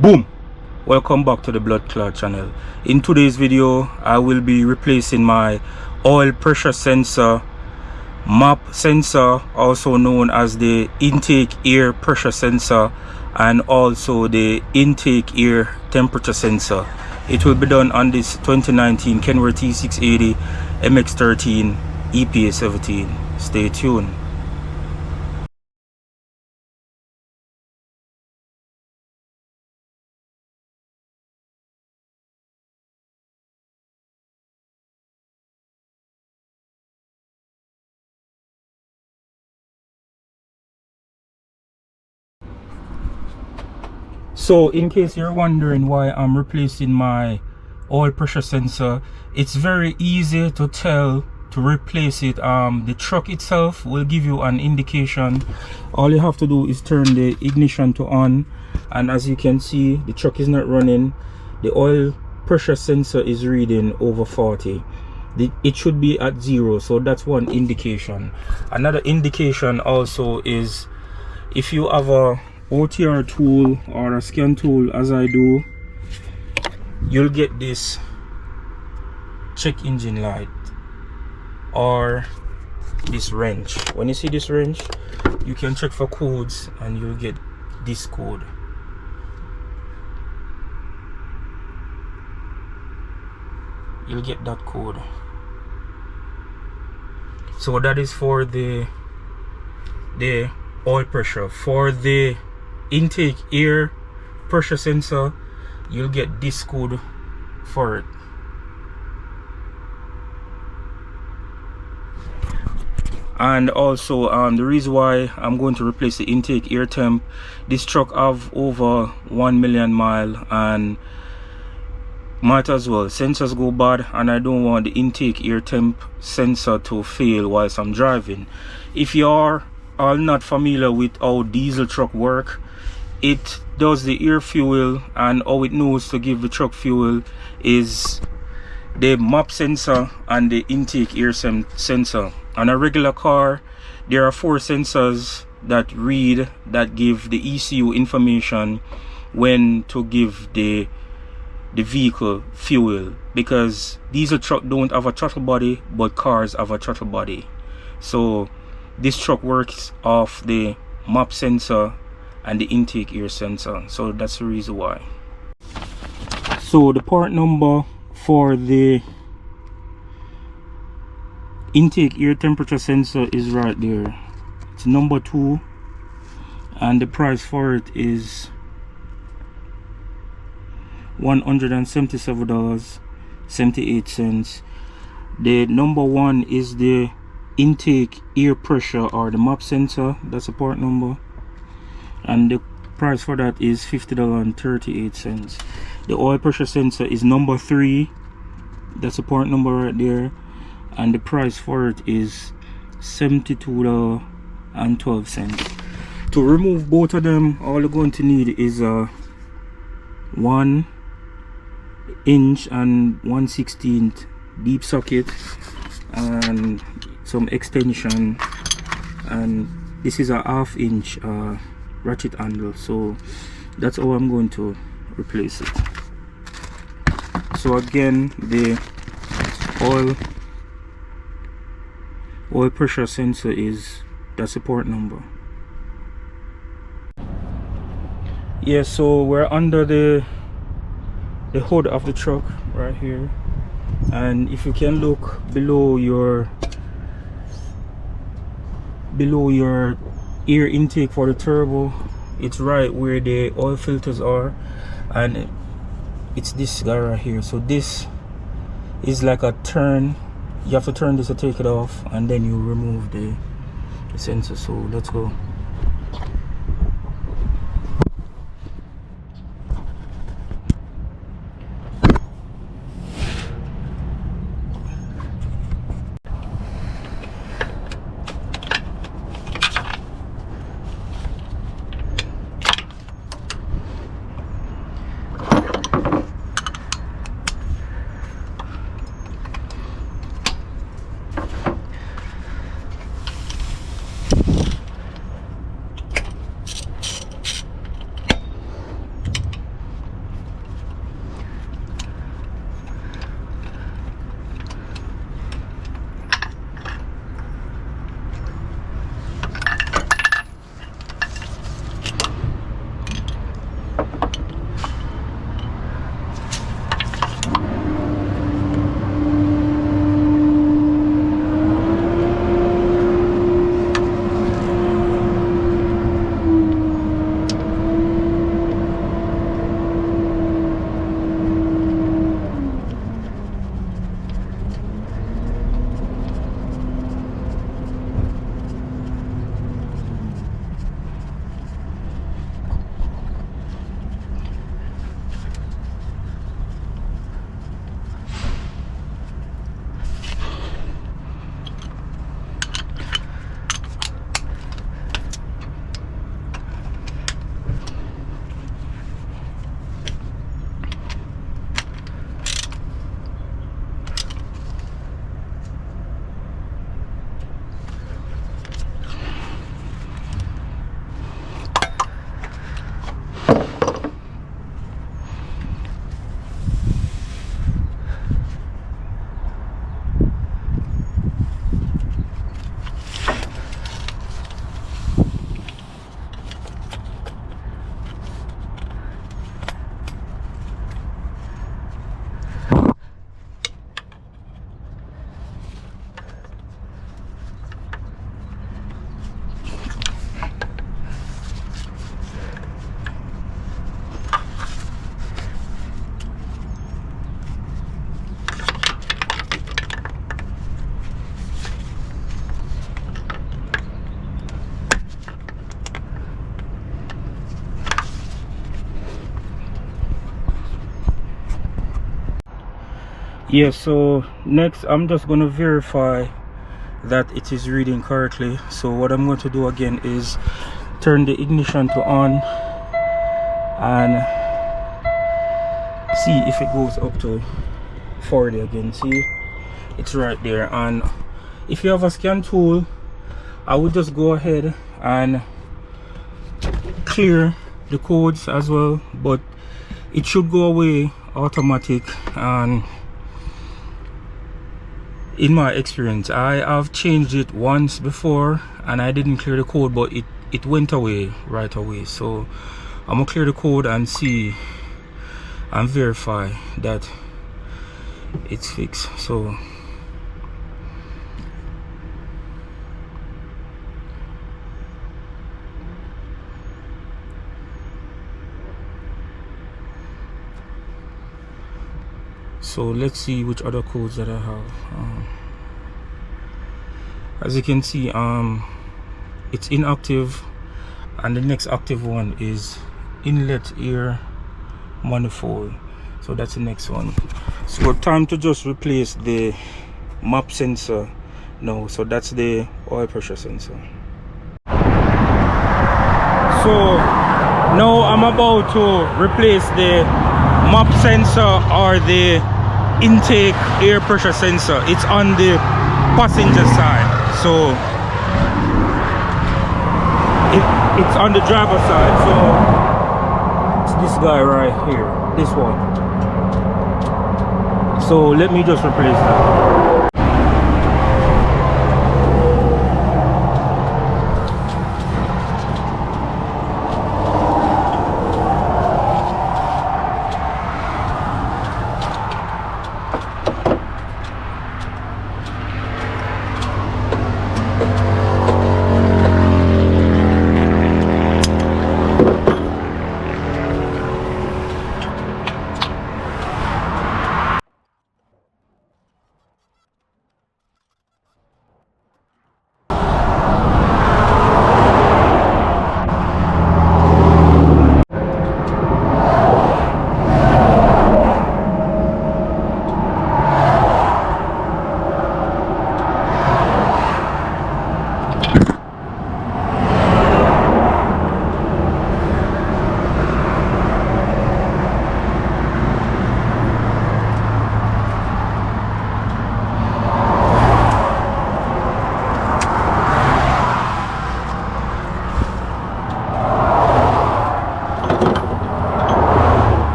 Boom! Welcome back to the Blood Clot channel. In today's video I will be replacing my oil pressure sensor, MAP sensor, also known as the intake air pressure sensor, and also the intake air temperature sensor. It will be done on this 2019 Kenworth T680 MX13 EPA 17. Stay tuned. So in case you're wondering why I'm replacing my oil pressure sensor, it's very easy to tell to replace it. The truck itself will give you an indication. All you have to do is turn the ignition to on, and as you can see, the truck is not running. The oil pressure sensor is reading over 40. It should be at 0, so that's one indication. Another indication also is if you have a OTR tool or a scan tool, as I do, you'll get this check engine light or this wrench. When you see this wrench, you can check for codes and you'll get this code. You'll get that code. So that is for the oil pressure. For the intake air pressure sensor, you'll get this code for it. And also the reason why I'm going to replace the intake air temp, this truck have over 1 million mile and might as well, sensors go bad, and I don't want the intake air temp sensor to fail whilst I'm driving. If you are not familiar with how diesel truck work, it does the air fuel, and how it knows to give the truck fuel is the MAP sensor and the intake air sensor. On a regular car, there are 4 sensors that give the ECU information when to give the vehicle fuel, because diesel truck don't have a throttle body, but cars have a throttle body. So this truck works off the MAP sensor and the intake air sensor, so that's the reason why. So the part number for the intake air temperature sensor is right there. It's number 2, and the price for it is $177.78. the number 1 is the intake air pressure or the MAP sensor. That's the part number, and the price for that is $50.38. the oil pressure sensor is number 3. That's the part number right there, and the price for it is $72.12. to remove both of them, all you're going to need is a 1 inch and 1/16 deep socket and some extension, and this is a 1/2 inch ratchet handle. So that's how I'm going to replace it. So again, the oil pressure sensor is that support number. Yeah, so we're under the hood of the truck right here, and if you can look below your air intake for the turbo, it's right where the oil filters are, and it's this guy right here. So this is like a turn. You have to turn this to take it off, and then you remove the sensor. So let's go. Yeah, so next I'm just going to verify that it is reading correctly. So what I'm going to do again is turn the ignition to on and see if it goes up to 40 again. See, it's right there. And if you have a scan tool, I would just go ahead and clear the codes as well, but it should go away automatic. And in my experience, I have changed it once before and I didn't clear the code, but it went away right away. So I'm gonna clear the code and see and verify that it's fixed. So let's see which other codes that I have. As you can see, it's inactive, and the next active one is inlet air manifold. So that's the next one. So time to just replace the map sensor now. So that's the oil pressure sensor. So now I'm about to replace the map sensor or the intake air pressure sensor. It's on the passenger side, so it's on the driver side. So it's this guy right here, this one. So let me just replace that.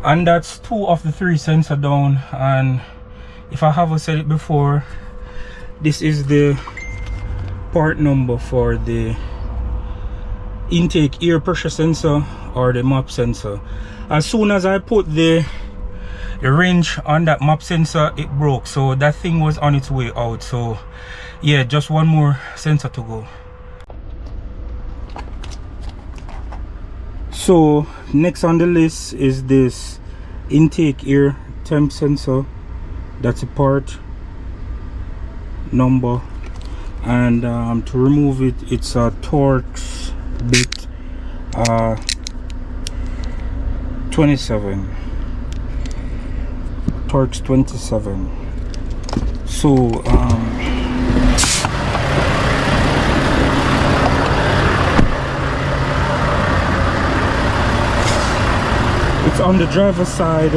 And that's 2 of the 3 sensor down. And if I haven't said it before, this is the part number for the intake air pressure sensor or the map sensor. As soon as I put the wrench on that map sensor, it broke, so that thing was on its way out. So yeah, just one more sensor to go. So next on the list is this intake air temp sensor. That's a part number, and to remove it, it's a Torx bit 27, Torx 27. So it's on the driver's side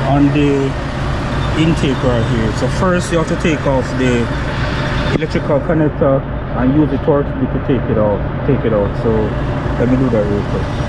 on the intake right here. So first you have to take off the electrical connector and use the Torx bit to take it out. So let me do that real quick.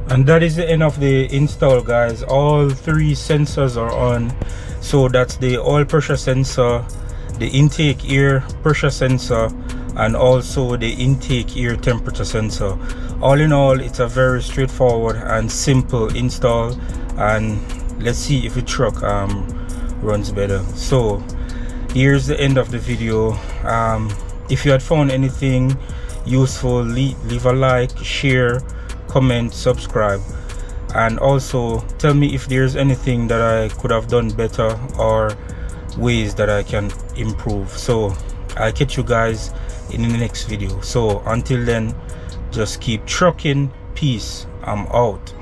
And that is the end of the install, guys. All 3 sensors are on. So that's the oil pressure sensor, the intake air pressure sensor, and also the intake air temperature sensor. All in all, it's a very straightforward and simple install, and let's see if the truck runs better. So here's the end of the video. If you had found anything useful, leave a like, share, comment, subscribe, and also tell me if there's anything that I could have done better or ways that I can improve. So I'll catch you guys in the next video. So until then, just keep trucking. Peace. I'm out.